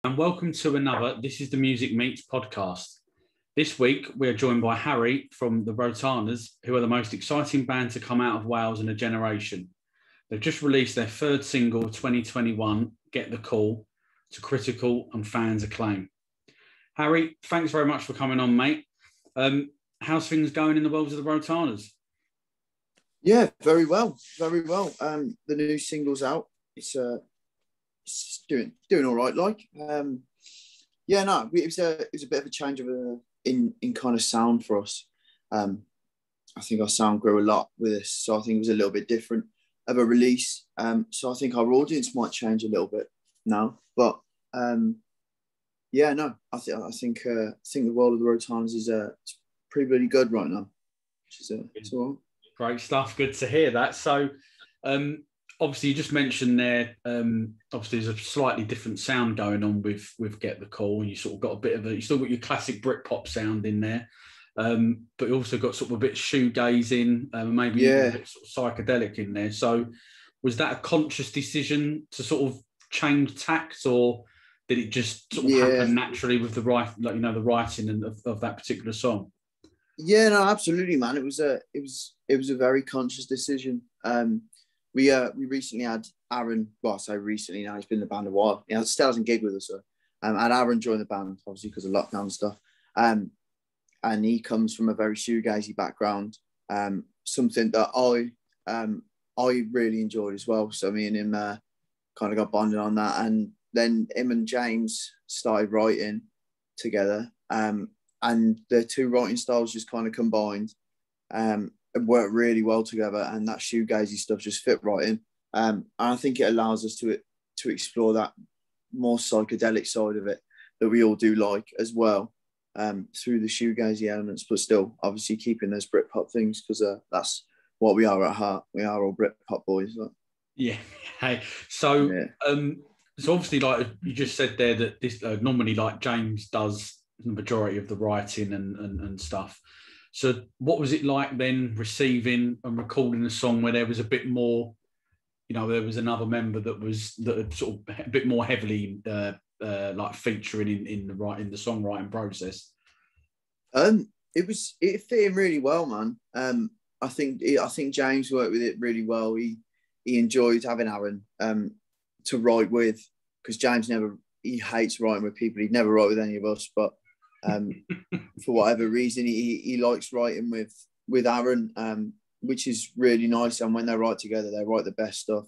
and welcome to another This is the Music Meets podcast. This week, we are joined by Harry from the Rotanas, who are the most exciting band to come out of Wales in a generation. They've just released their third single, 2021, Get the Call, to critical and fans' acclaim. Harry, thanks very much for coming on, mate. How's things going in the world of the Rotanas? Yeah, very well, very well. The new single's out. It's doing all right. It was a bit of a change of in kind of sound for us. I think our sound grew a lot with this, so I think it was a little bit different of a release. So I think our audience might change a little bit now, but I think the world of the Rotanas is it's pretty bloody good right now, which is it's all right. Great stuff. Good to hear that. So, obviously, you just mentioned there. Obviously, there's a slightly different sound going on with Get the Call. You sort of got a bit of you still got your classic Britpop sound in there, but you also got sort of a bit shoegazing, maybe a bit sort of psychedelic in there. So, was that a conscious decision to sort of change tact, or did it just sort of happen naturally with the the writing of that particular song? Yeah, no, absolutely, man. It was a very conscious decision. We recently had Aaron. Well, I say recently now. He's been in the band a while. He still hasn't gigged with us. So, had Aaron join the band, obviously because of lockdown and stuff. And he comes from a very shoegazy background. Something that I really enjoyed as well. So me and him kind of got bonded on that. And then him and James started writing together. And their two writing styles just kind of combined and worked really well together. And that shoegazy stuff just fit right in. And I think it allows us to explore that more psychedelic side of it that we all do like as well, through the shoegazy elements, but still obviously keeping those Britpop things, because that's what we are at heart. We are all Britpop boys. Right? Yeah. Hey. So, so obviously, like you just said there, that this normally, like James does the majority of the writing and stuff. So what was it like then receiving and recording a song where there was a bit more, there was another member that had sort of a bit more heavily like featuring in the songwriting process? It fit in really well, man. I think James worked with it really well. He enjoyed having Aaron to write with, because James he hates writing with people. He'd never write with any of us, but for whatever reason he likes writing with Aaron, which is really nice. And when they write together, they write the best stuff.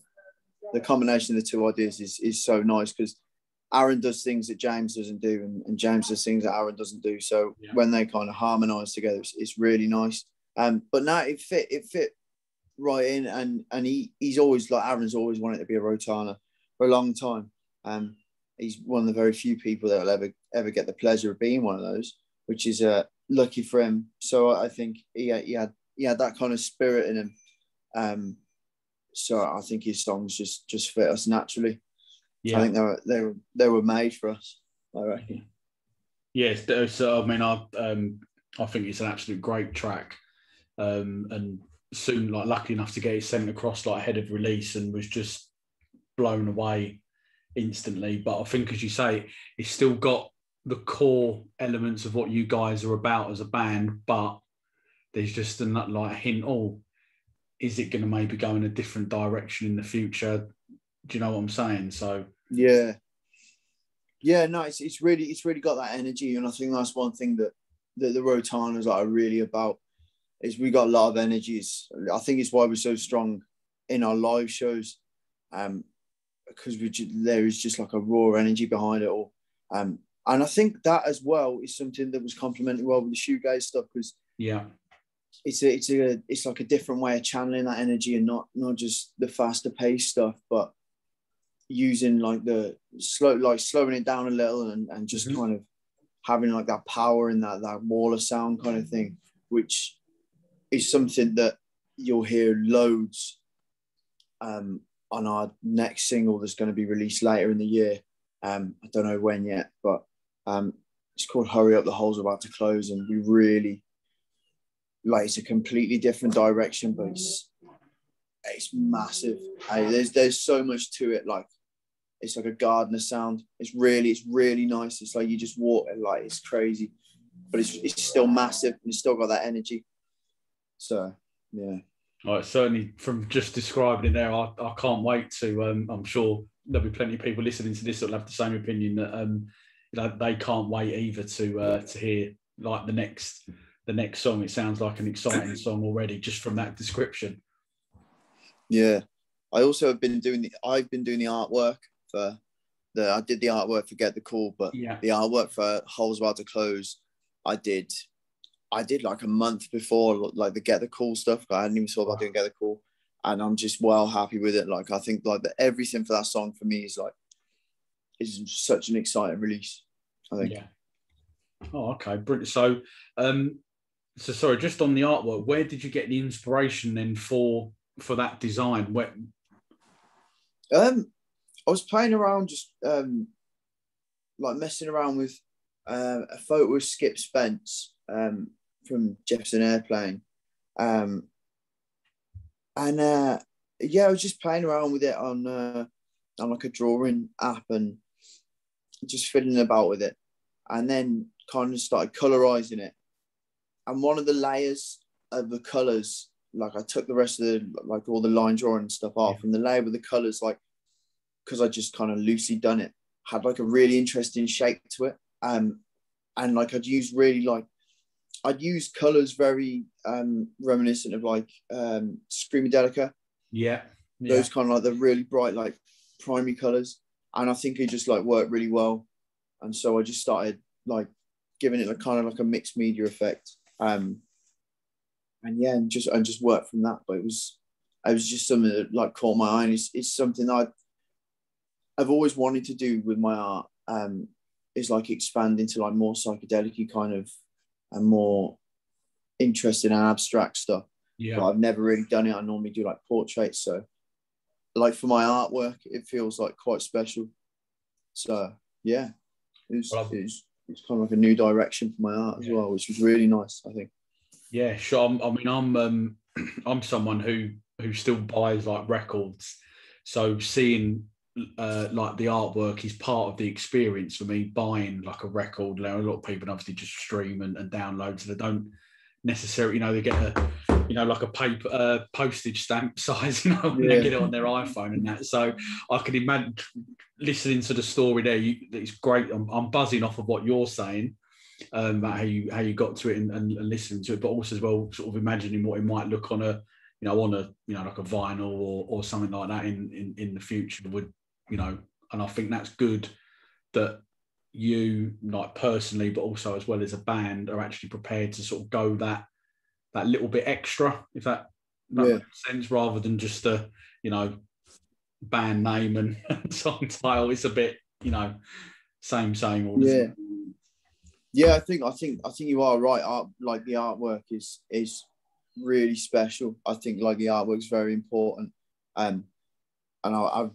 The combination of the two ideas is so nice, because Aaron does things that James doesn't do, and James does things that Aaron doesn't do. So when they kind of harmonize together, it's really nice. But now it fit right in, and he's always, like, Aaron's always wanted to be a Rotana for a long time. He's one of the very few people that will ever get the pleasure of being one of those, which is lucky for him. So I think he had that kind of spirit in him. So I think his songs just fit us naturally. Yeah. I think they were made for us, I reckon. Yes, so I mean, I think it's an absolute great track, and soon, like, lucky enough to get it sent across like ahead of release, and was just blown away instantly. But I think, as you say, it's still got the core elements of what you guys are about as a band, but there's just a hint, is it going to maybe go in a different direction in the future? Do you know what I'm saying? So no, it's really got that energy, and I think that's one thing that the Rotanas are really about, is we got a lot of energies. I think it's why we're so strong in our live shows, because there is just like a raw energy behind it all. And I think that as well is something that was complemented well with the shoegaze stuff, because it's like a different way of channeling that energy, and not just the faster paced stuff, but using like the slowing it down a little, and just kind of having like that power in that wall of sound kind of thing, which is something that you'll hear loads on our next single that's going to be released later in the year. I don't know when yet, but it's called Hurry Up, the Hole's About to Close, and we really, like, it's a completely different direction, but it's massive. There's so much to it. Like, It's like a gardener sound. It's really nice. It's like you just walk and like it's crazy, but it's still massive and it's still got that energy. So yeah. All right, certainly from just describing it there, I can't wait to. I'm sure there'll be plenty of people listening to this that'll have the same opinion that they can't wait either to hear like the next song. It sounds like an exciting song already just from that description. Yeah, I also have been doing the artwork for I did the artwork for Get the Call, but yeah, the artwork for Holes About to Close, I did like a month before like the Get the Call stuff. I hadn't even thought about doing Get the Call, and I'm just well happy with it. Like I think like everything for that song for me is such an exciting release, I think. Yeah. Oh, okay, brilliant. So, so sorry, just on the artwork, where did you get the inspiration then for that design? Where? I was playing around, just like messing around with a photo of Skip Spence from Jefferson Airplane, and yeah, I was just playing around with it on like a drawing app and just fiddling about with it, and then kind of started colorizing it. And one of the layers of the colors, like I took the rest of like all the line drawing and stuff off, and the layer with the colors, like because I just kind of loosely done it, had like a really interesting shape to it. And like I'd use colors very reminiscent of like Screamadelica. Yeah. Those kind of like the really bright like primary colors, and I think it just like worked really well. And so I just started like giving it a kind of like a mixed media effect, and yeah, and just worked from that. But it was just something that like caught my eye, and it's something that I've always wanted to do with my art, is like expand into like more psychedelic kind of and more interesting and abstract stuff. Yeah. But I've never really done it. I normally do like portraits. So like for my artwork, it feels like quite special. So yeah, it's kind of like a new direction for my art as well, which was really nice, I think. Yeah, sure. I mean, I'm someone who still buys like records, so seeing like the artwork is part of the experience for me. Buying like a record, a lot of people obviously just stream and download, so they don't necessarily, they get like a paper postage stamp size, when they get it on their iPhone and that. So I can imagine listening to the story there. It's great. I'm buzzing off of what you're saying. About how you got to it and listening to it, but also as well sort of imagining what it might look on a like a vinyl or something like that in the future would, and I think that's good that you like personally, but also as well as a band, are actually prepared to sort of go that little bit extra, if that makes sense, rather than just a band name and song title. It's a bit same all. Yeah, I think you are right. Like the artwork is really special. I think like the artwork's very important, and I've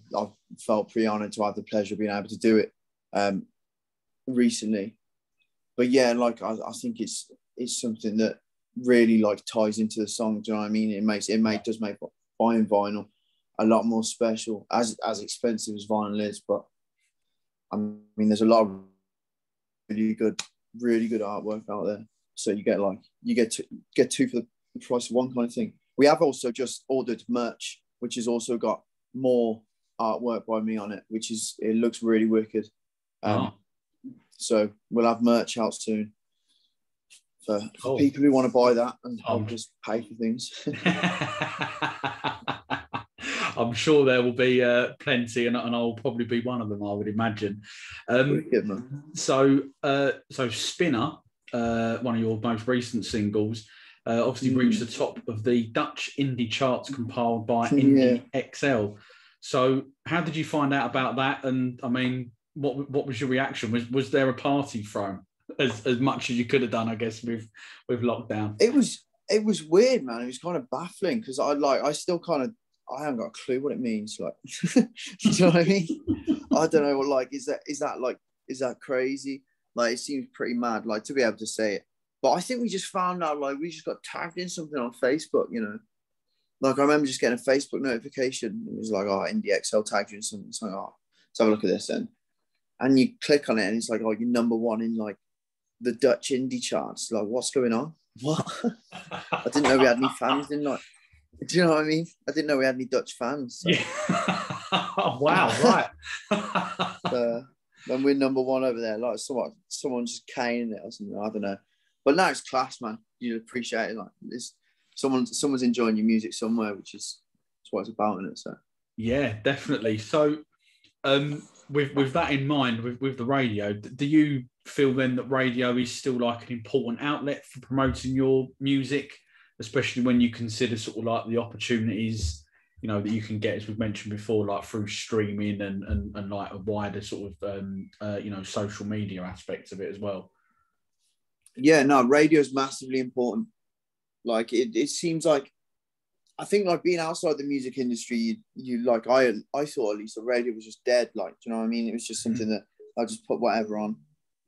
felt pretty honoured to have the pleasure of being able to do it recently. But yeah, like I think it's something that really like ties into the song. Do you know what I mean? It does make buying vinyl a lot more special, as expensive as vinyl is. But I mean, there's a lot of really good artwork out there, so you get two for the price of one, kind of thing. We have also just ordered merch, which has also got more artwork by me on it, it looks really wicked. So we'll have merch out soon for people who want to buy that and help us pay for things. I'm sure there will be plenty, and I'll probably be one of them, I would imagine. So Spinner, one of your most recent singles, obviously reached the top of the Dutch indie charts compiled by Indie XL. So how did you find out about that? And I mean, what was your reaction? Was there a party thrown as much as you could have done, I guess, with lockdown? It was weird, man. It was kind of baffling because I haven't got a clue what it means. Like, you know what I mean? I don't know. Like, is that crazy? Like, it seems pretty mad. Like, to be able to say it, but I think we just found out. Like, we just got tagged in something on Facebook. Like I remember just getting a Facebook notification. It was like, "Oh, Indie XL tagged you in something." It's like, "Oh, have a look at this then. And you click on it and it's like, oh, you're number one in like the Dutch indie charts. Like, what's going on? What? I didn't know we had any fans in like, do you know what I mean? I didn't know we had any Dutch fans. So. Yeah. Oh, wow, right. When we're number one over there, like someone just caning it or something, I don't know. But now it's class, man. You appreciate it. Like this, someone's enjoying your music somewhere, which is that's what it's about, isn't it? So yeah, definitely. So with that in mind, with the radio, do you feel then that radio is still like an important outlet for promoting your music, especially when you consider sort of like the opportunities, you know, that you can get, as we've mentioned before, like through streaming and like a wider sort of you know, social media aspects of it as well? yeah, no, radio is massively important. Like it seems like, I think like being outside the music industry, you like I thought at least the radio was just dead. Like, do you know what I mean? It was just something that I just put whatever on.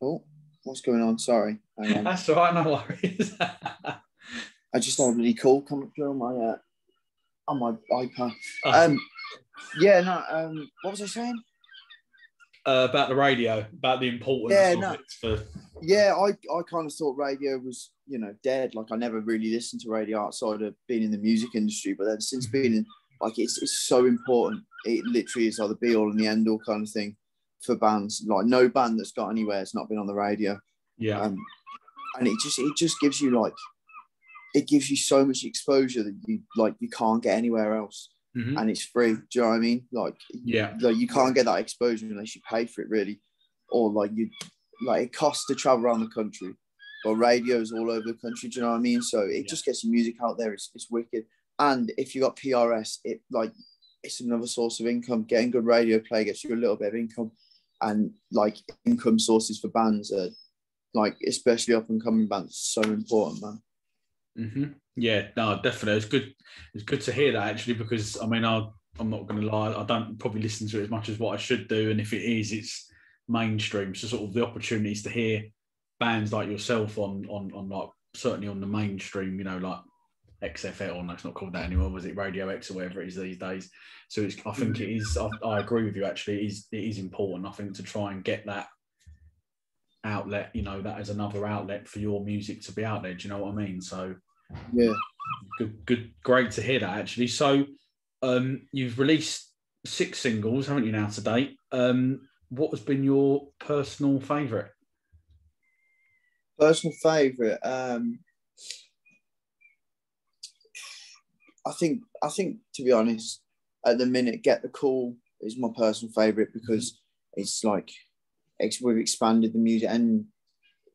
Oh, what's going on? Sorry. Hang on. That's all right, no worries. I just had a really call coming through on my iPad. Oh. Yeah, no. What was I saying? About the radio, about the importance of it for. Yeah, I kind of thought radio was, you know, dead. Like I never really listened to radio outside of being in the music industry. But then since being in, like it's so important. It literally is like the be all and the end all kind of thing for bands. Like no band that's got anywhere has not been on the radio. Yeah. And it just gives you like, it gives you so much exposure that you can't get anywhere else. Mm-hmm. And it's free. Do you know what I mean? Like, yeah, like you can't get that exposure unless you pay for it, really, or like it costs to travel around the country. But radio is all over the country. Do you know what I mean? So it just gets your music out there. It's wicked. And if you got PRS, it's another source of income. Getting good radio play gets you a little bit of income, and like income sources for bands are like, especially up and coming bands, so important, man. Mm-hmm. Yeah, no, definitely. It's good. It's good to hear that, actually, because I mean, I'm not going to lie, I don't probably listen to it as much as what I should do, and if it is, it's mainstream. So sort of the opportunities to hear bands like yourself on like certainly on the mainstream, you know, like XFL, or no, it's not called that anymore, was it Radio X or whatever it is these days? So I think it is. I agree with you. Actually, it is important. I think to try and get that outlet, you know, that as another outlet for your music to be out there. Do you know what I mean? So. Yeah, good, great to hear that, actually. So, you've released 6 singles, haven't you, now to date? What has been your personal favourite? Personal favourite, I think to be honest, at the minute, Get the Call is my personal favourite because it's like we've expanded the music, and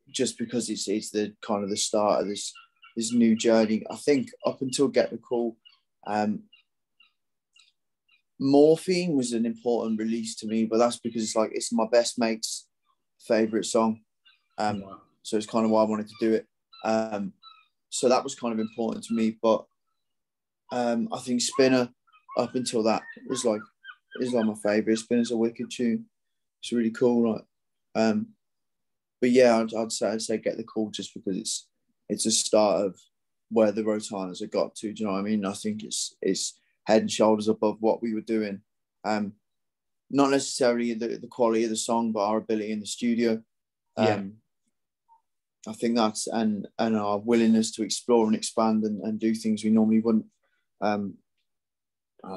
just because it's the kind of the start of this new journey. I think up until Get the Call, Morphine was an important release to me, but that's because it's my best mate's favourite song. So it's kind of why I wanted to do it. So that was kind of important to me. But I think Spinner, up until that, is like my favourite. Spinner's a wicked tune. It's really cool. But yeah, I'd say Get the Call just because it's a start of where the Rotanas have got to. Do you know what I mean? I think it's head and shoulders above what we were doing. Not necessarily the quality of the song, but our ability in the studio. I think that's and our willingness to explore and expand and do things we normally wouldn't. I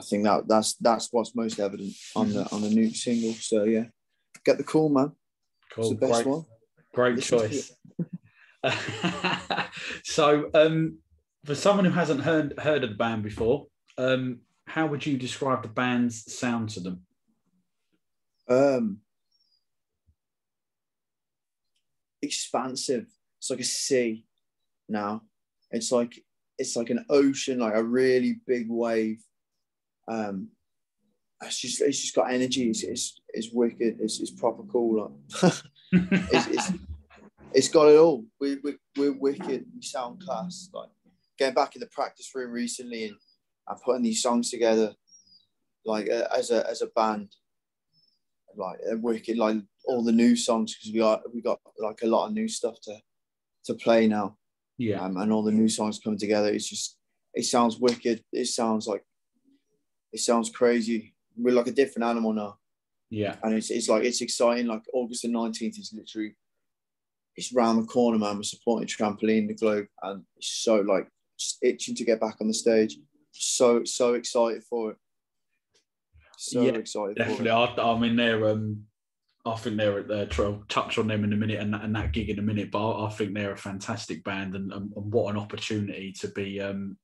think that's what's most evident on the new single. So yeah, Get the Call, man. Cool. It's the best one. Great choice. So, for someone who hasn't heard of the band before, how would you describe the band's sound to them? Expansive. It's like a sea now. It's like an ocean, like a really big wave. It's just got energy. It's wicked. It's proper cool. It's got it all. We're wicked. We sound class. Like getting back in the practice room recently and putting these songs together, like as a band, like wicked. Like all the new songs, because we got like a lot of new stuff to play now. Yeah. And all the new songs coming together. It sounds wicked. It sounds crazy. We're like a different animal now. Yeah. And it's like, it's exciting. Like August the 19th is literally, it's round the corner, man. We're supporting Trampoline, the Globe, and it's so like just itching to get back on the stage. So excited for it. So excited definitely. for it. I mean, I think they're at their touch on them in a minute and that gig in a minute, but I think they're a fantastic band and what an opportunity to be having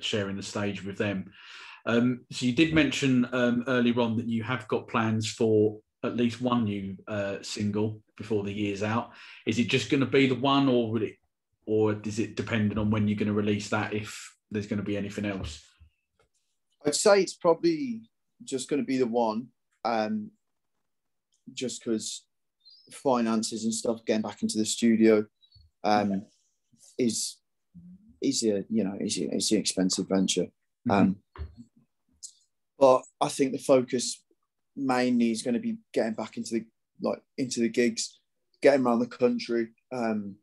sharing the stage with them. So you did mention earlier on that you have got plans for at least one new single before the year's out. Is it just going to be the one, or is it dependent on when you're going to release that? If there's going to be anything else? I'd say it's probably just going to be the one, just because finances and stuff, getting back into the studio is an expensive venture. But I think the focus mainly is going to be getting back into the gigs, getting around the country, and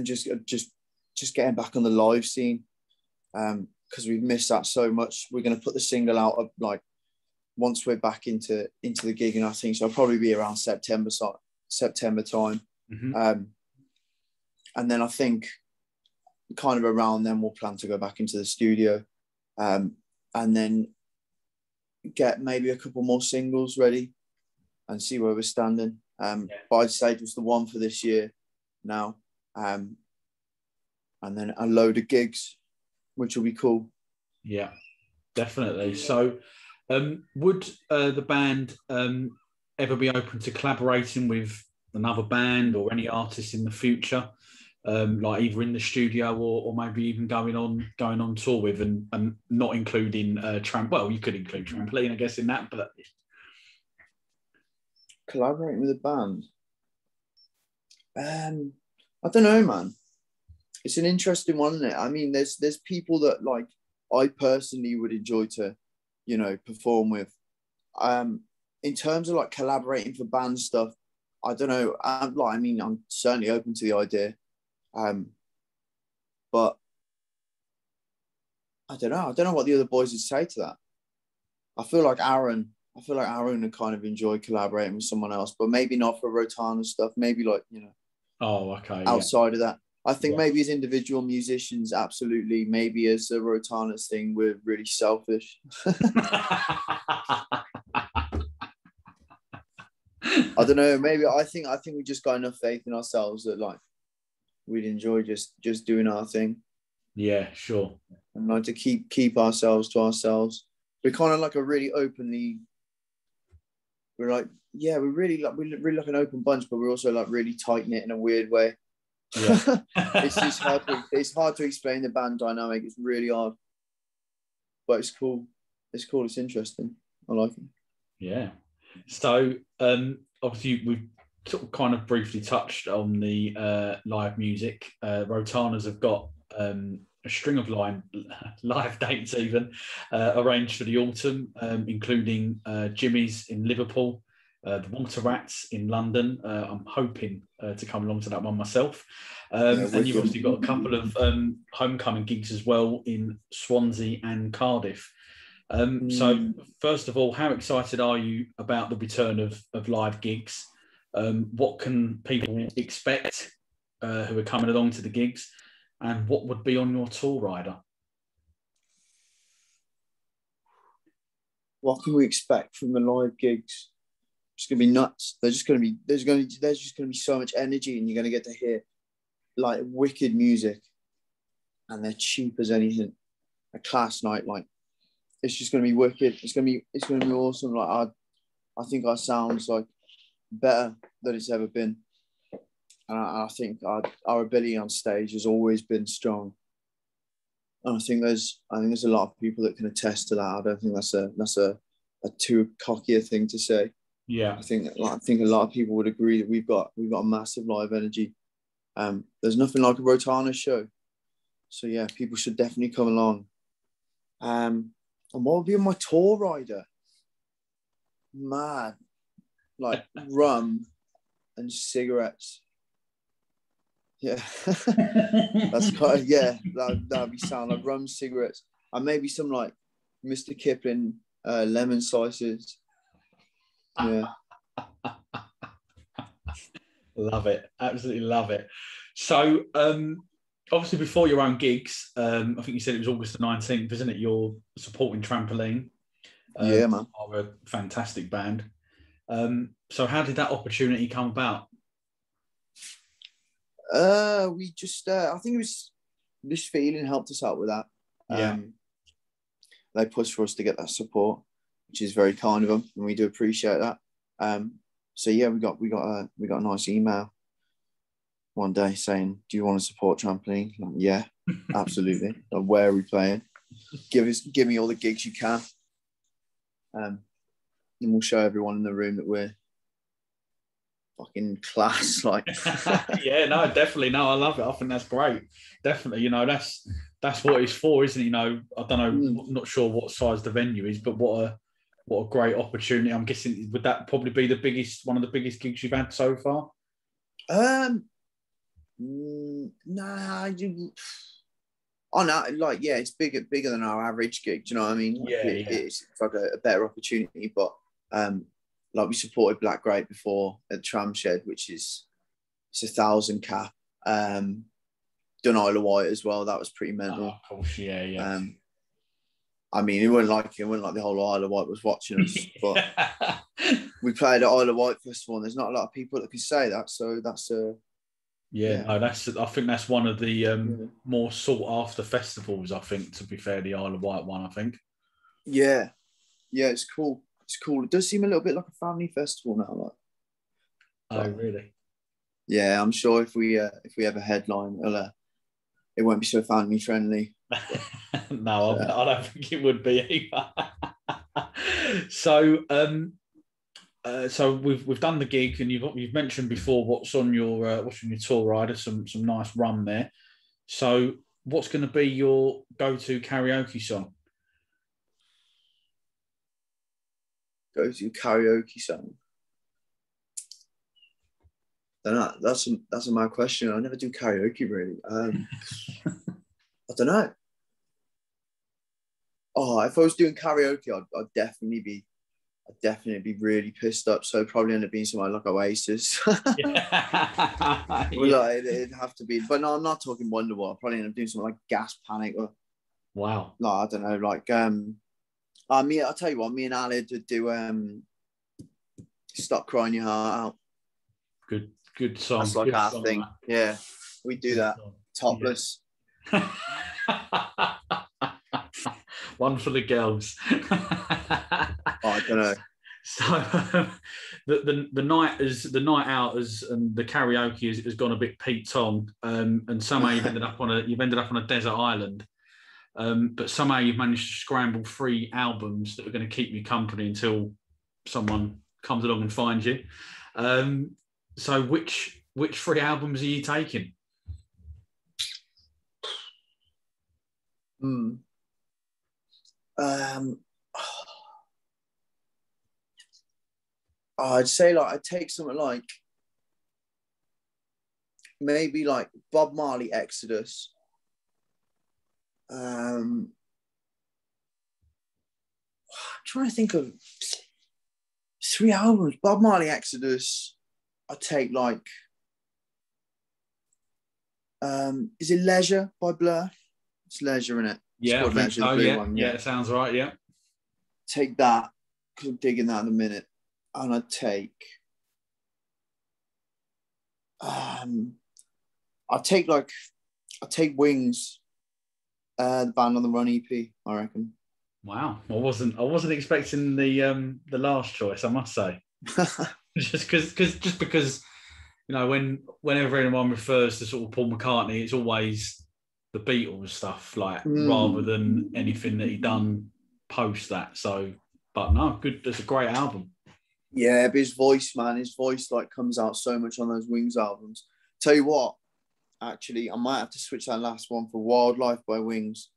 just getting back on the live scene, because we've missed that so much. We're going to put the single out of like once we're back into the gigging, I think. So it'll probably be around September time. And then I think kind of around then we'll plan to go back into the studio, and then get maybe a couple more singles ready and see where we're standing. But I'd say it was the one for this year now. And then a load of gigs, which will be cool. Yeah, definitely. So would the band ever be open to collaborating with another band or any artists in the future, like either in the studio or maybe even going on tour with, and not including well, you could include Trampoline, I guess, in that, but collaborating with a band, I don't know, man. It's an interesting one, isn't it? I mean, there's people that like I personally would enjoy to, perform with. In terms of like collaborating for band stuff, I don't know. I'm certainly open to the idea, but I don't know. I don't know what the other boys would say to that. I feel like Aaron would kind of enjoy collaborating with someone else, but maybe not for Rotanas stuff. Maybe like Oh, okay. Outside of that, I think maybe as individual musicians, absolutely. Maybe as a Rotanas thing, we're really selfish. I don't know. Maybe I think we just got enough faith in ourselves that like we'd enjoy just doing our thing. Yeah, sure. And like to keep ourselves to ourselves. We're kind of like a really openly. We're like, yeah, we're really like an open bunch, but we're also like really tight knit in a weird way. Yeah. It's hard to explain the band dynamic. It's really hard, but it's cool. It's cool. It's interesting. I like it. Yeah. So obviously we've sort of kind of briefly touched on the live music. Rotanas have got a string of live dates even arranged for the autumn, including Jimmy's in Liverpool, the Water Rats in London. I'm hoping to come along to that one myself. And you've obviously got a couple of homecoming gigs as well in Swansea and Cardiff. So first of all, how excited are you about the return of live gigs? What can people expect who are coming along to the gigs? And what would be on your tour rider? What can we expect from the live gigs? It's going to be nuts. There's just going to be so much energy, and you're going to get to hear like wicked music, and they're cheap as anything. A class night, like it's just going to be wicked. It's going to be awesome. Like I think our sound's like better than it's ever been, and I think our ability on stage has always been strong. And I think there's a lot of people that can attest to that. I don't think that's a too cocky a thing to say. Yeah, I think a lot of people would agree that we've got a massive live energy. There's nothing like a Rotanas show, so yeah, people should definitely come along. And what would be on my tour rider? Mad, like rum and cigarettes. Yeah, that's kind of, yeah. That'd be sound like rum, cigarettes, and maybe some like Mr. Kipling lemon slices. Yeah. Love it. Absolutely love it. So, obviously, before your own gigs, I think you said it was August the 19th, isn't it? You're supporting Trampoline. Yeah, man. Are a fantastic band. So, how did that opportunity come about? We just, I think it was this feeling helped us out with that. Yeah. They pushed for us to get that support, which is very kind of them, and we do appreciate that. So yeah, we got a nice email one day saying, "Do you want to support Trampoline?" Like, yeah, absolutely. Like, where are we playing? Give me all the gigs you can, and we'll show everyone in the room that we're fucking class. Like, Yeah, no, definitely, no, I love it. I think that's great. Definitely, you know, that's what it's for, isn't it? You know, I don't know, not sure what size the venue is, but what a great opportunity. I'm guessing would that probably be one of the biggest gigs you've had so far? Nah, oh no, like yeah, it's bigger than our average gig. Do you know what I mean? Like, Yeah, it's like a better opportunity. But like we supported Black Grape before at Tram Shed, which is it's 1,000 cap. Done Isle of Wight as well. That was pretty mental. Oh, of course, yeah. I mean, it wasn't like the whole Isle of Wight was watching us, but we played at Isle of Wight Festival, and there's not a lot of people that can say that. So that's no, I think that's one of the more sought after festivals. I think, to be fair, the Isle of Wight one. I think. Yeah, it's cool. It's cool. It does seem a little bit like a family festival now. Like, oh, really? Yeah, I'm sure if we have a headline, it won't be so family friendly. No, I don't think it would be either. So, so we've done the gig, and you've mentioned before what's on your tour rider, some nice rum there. So, what's going to be your go-to karaoke song? Go-to karaoke song. I don't know. That's a mad question. I never do karaoke really. I don't know. Oh, if I was doing karaoke, I'd definitely be really pissed up. So it'd probably end up being something like Oasis. Yeah. Like, it'd have to be. But no, I'm not talking Wonderwall. I'd probably end up doing something like Gas Panic or. Wow. No, I don't know. Like I'll tell you what. Me and Ali would do Stop Crying Your Heart Out. Good song. That's like good our song, thing. man. Yeah, we do that. Topless. Yeah. One for the girls. I don't know. So the night out and the karaoke has gone a bit Pete Tong, and somehow you've ended up on a desert island, but somehow you've managed to scramble 3 albums that are going to keep you company until someone comes along and finds you. So which 3 albums are you taking? I'd say like I'd take something like maybe like Bob Marley Exodus. I'm trying to think of 3 albums. Bob Marley Exodus. I'd take like is it Leisure by Blur? It's Leisure, in it. Yeah, I think Leisure, so. the Yeah, one, yeah, it sounds right. Yeah. Take that because I'm digging that in a minute, and I'd take Wings, the Band on the Run EP, I reckon. Wow, I wasn't expecting the last choice, I must say. just because you know whenever anyone refers to sort of Paul McCartney, it's always the Beatles stuff, like rather than anything that he done post that. So, but no, good. It's a great album. Yeah, but his voice like comes out so much on those Wings albums. Tell you what, actually, I might have to switch that last one for Wildlife by Wings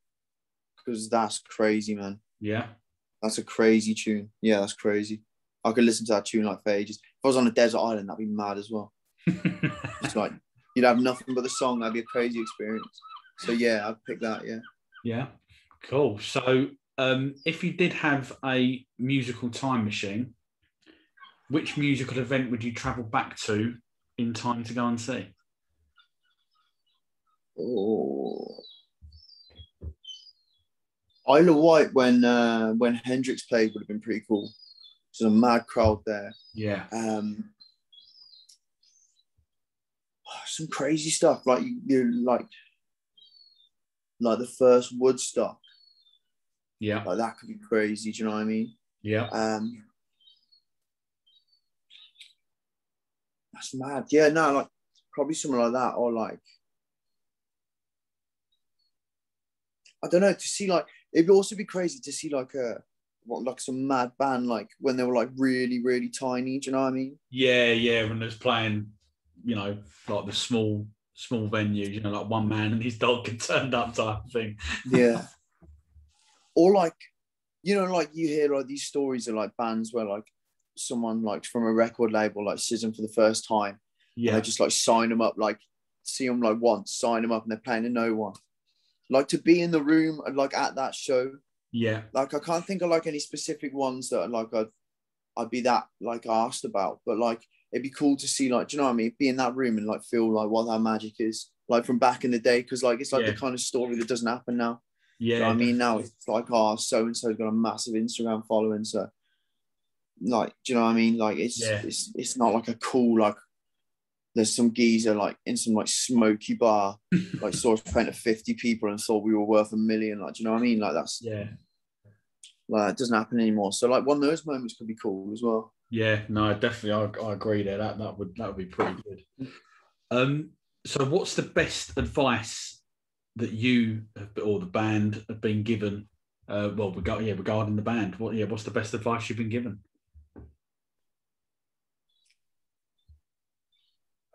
because that's crazy, man. Yeah, that's a crazy tune. Yeah, that's crazy. I could listen to that tune like for ages. If I was on a desert island, that'd be mad as well. It's like you'd have nothing but the song. That'd be a crazy experience. So yeah, I'd pick that. Yeah. Yeah, cool. So If you did have a musical time machine, which musical event would you travel back to in time to go and see? Oh, Isle of Wight when Hendrix played would have been pretty cool. There's a mad crowd there. Yeah. Some crazy stuff like you like the first Woodstock. Yeah. Like that could be crazy. Do you know what I mean? Yeah. That's mad. Yeah, no, like probably something like that, or like I don't know, to see like it'd also be crazy to see like some mad band like when they were like really, really tiny. Do you know what I mean? Yeah, yeah. When there's playing, like the small venues, like one man and his dog get turned up type of thing. Yeah. Or like, like you hear like these stories of like bands where like someone like from a record label like sees them for the first time. Yeah. And they just like sign them up, like see them like once, sign them up, and they're playing to no one. Like to be in the room like at that show. Yeah. Like I can't think of like any specific ones that like I'd be that like asked about, but like it'd be cool to see like, do you know what I mean? Be in that room and like feel like what that magic is like from back in the day, because like it's like the kind of story that doesn't happen now. Yeah. You know what I mean? Now it's like, oh, so and so's got a massive Instagram following, so like, do you know what I mean? Like it's not like a cool like there's some geezer like in some like smoky bar like saw us playing to 50 people and thought we were worth $1 million. Like, do you know what I mean? Like that's like it doesn't happen anymore. So like one of those moments could be cool as well. Yeah, no, definitely, I agree there. That would be pretty good. So what's the best advice that you or the band have been given? Regarding the band, what's the best advice you've been given?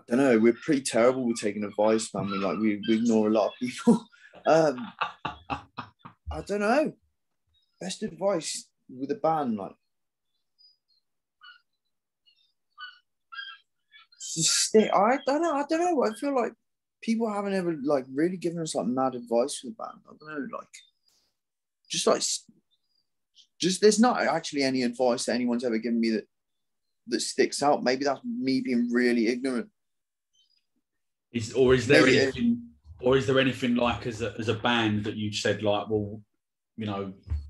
I don't know. We're pretty terrible with taking advice, man. We ignore a lot of people. I don't know. Best advice with a band, like just stick. I don't know. I feel like people haven't ever like really given us like mad advice for the band. I don't know, just there's not actually any advice that anyone's ever given me that sticks out. Maybe that's me being really ignorant. Is there anything like as a band that you said like, well,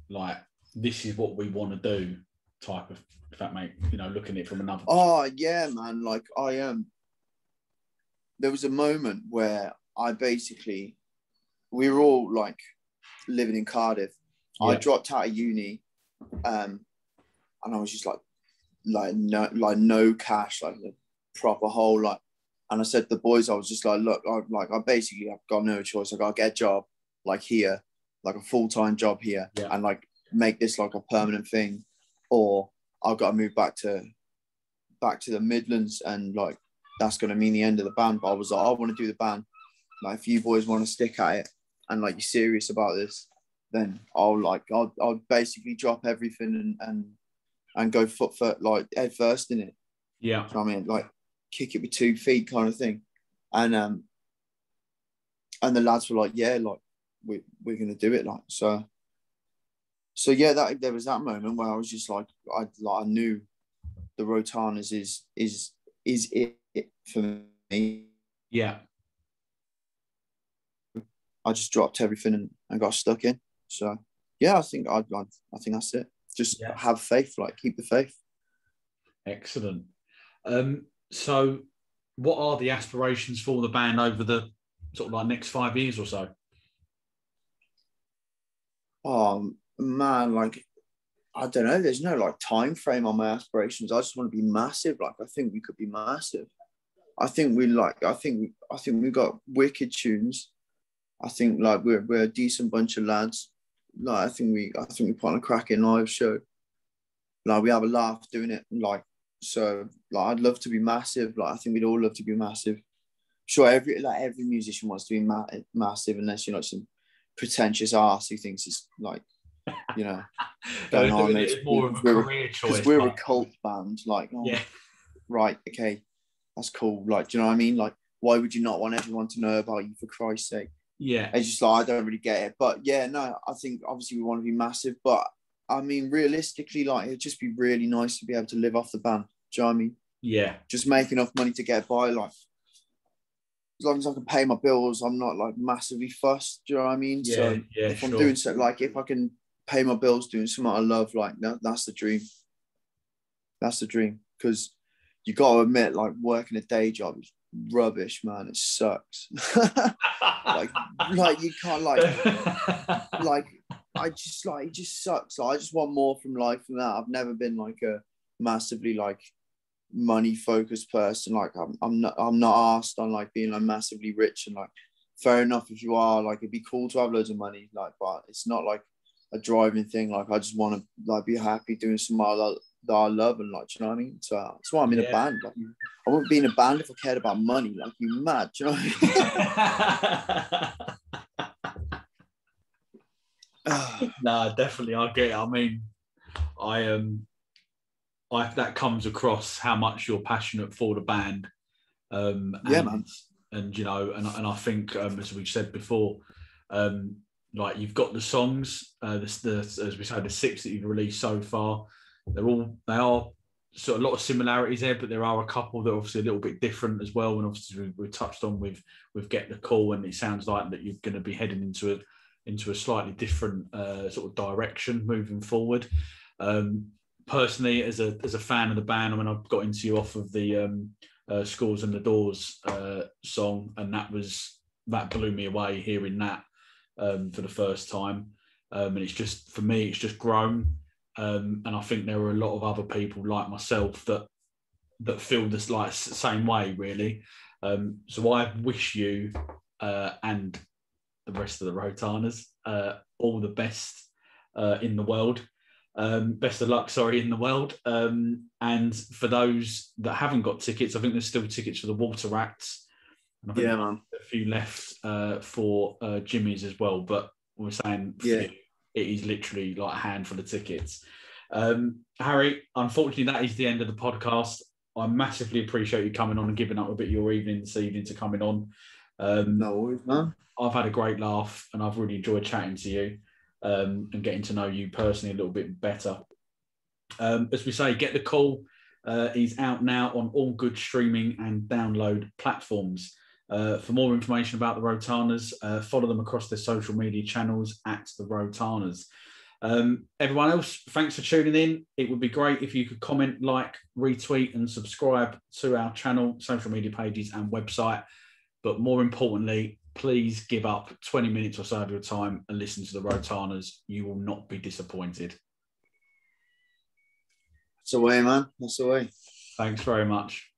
like this is what we want to do type of, if that make, looking at it from another. Oh yeah, man. Like there was a moment where we were all like living in Cardiff. Yeah. I dropped out of uni, and I was just like no cash, like a proper hole, like. And I said to the boys, I was just like, look, I basically have got no choice. I got to get a job like here, like a full-time job here, and like make this like a permanent thing, or I've got to move back to the Midlands, and like that's going to mean the end of the band. But I was like, I want to do the band. Like if you boys want to stick at it and like you're serious about this, then I'll basically drop everything and go foot like head first in it. Yeah, you know what I mean, like kick it with 2 feet kind of thing. And the lads were like, yeah, like we're gonna do it, like so yeah, that there was that moment where I was just like I knew the Rotanas is it for me. Yeah, I just dropped everything and got stuck in. So yeah, I think that's it. Just have faith, like keep the faith. Excellent. So what are the aspirations for the band over the sort of like next 5 years or so? Oh man, like I don't know. There's no like time frame on my aspirations. I just want to be massive. Like I think we could be massive. I think we got wicked tunes. I think like we're a decent bunch of lads. Like I think we put on a cracking live show. Like we have a laugh doing it. Like so, like I'd love to be massive. Like I think we'd all love to be massive. Sure, every musician wants to be massive, unless you're not some pretentious arse who thinks it's like, going on. It's more of a career choice because we're a cult band. Like, right, okay, that's cool. Like, do you know what I mean? Like, why would you not want everyone to know about you, for Christ's sake? Yeah. It's just like, I don't really get it. But yeah, no, I think obviously we want to be massive, but I mean, realistically, like, it'd just be really nice to be able to live off the band. Do you know what I mean? Yeah. Just make enough money to get by. Like, as long as I can pay my bills, I'm not like massively fussed. Do you know what I mean? Yeah, So yeah, if I'm sure. doing so, like, if I can pay my bills doing something I love, like, that's the dream. That's the dream. Because you got to admit, like, working a day job is rubbish, man. It sucks. like you can't like it just sucks. Like, I just want more from life than that. I've never been like a massively like money focused person. Like, I'm not asked on like being like massively rich, and like, fair enough if you are, like, it'd be cool to have loads of money, like, but it's not like a driving thing. Like, I just want to like be happy doing something that I love, and like, do you know what I mean? So that's why I'm in a band. Like, I wouldn't be in a band if I cared about money. Like, you mad? Do you know what I mean? No, definitely, I get it. I mean, that comes across how much you're passionate for the band. Yeah, man. And you know, and I think, as we've said before, like, you've got the songs, as we say, the 6 that you've released so far. They are sort of a lot of similarities there, but there are a couple that are obviously a little bit different as well. And obviously we've touched on with Get the Call, and it sounds like that you're going to be heading into a slightly different sort of direction moving forward. Personally, as a fan of the band, I mean, I got into you off of the Scores and the Doors song, and that blew me away hearing that for the first time. And it's just, for me, it's just grown. And I think there are a lot of other people like myself that feel this like same way, really. So I wish you and the rest of the Rotanas all the best in the world. Best of luck, in the world. And for those that haven't got tickets, I think there's still tickets for the Water Rats. And I think man. a few left for Jimmy's as well. But we're saying, yeah, it is literally like a handful of tickets. Harry, unfortunately, that is the end of the podcast. I massively appreciate you coming on and giving up a bit of your evening this evening to coming on. No worries, man. I've had a great laugh, and I've really enjoyed chatting to you and getting to know you personally a little bit better. As we say, Get the Call is out now on all good streaming and download platforms. For more information about the Rotanas, follow them across their social media channels at the Rotanas. Everyone else, thanks for tuning in. It would be great if you could comment, like, retweet and subscribe to our channel, social media pages and website. But more importantly, please give up 20 minutes or so of your time and listen to the Rotanas. You will not be disappointed. That's the way, man. That's the way. Thanks very much.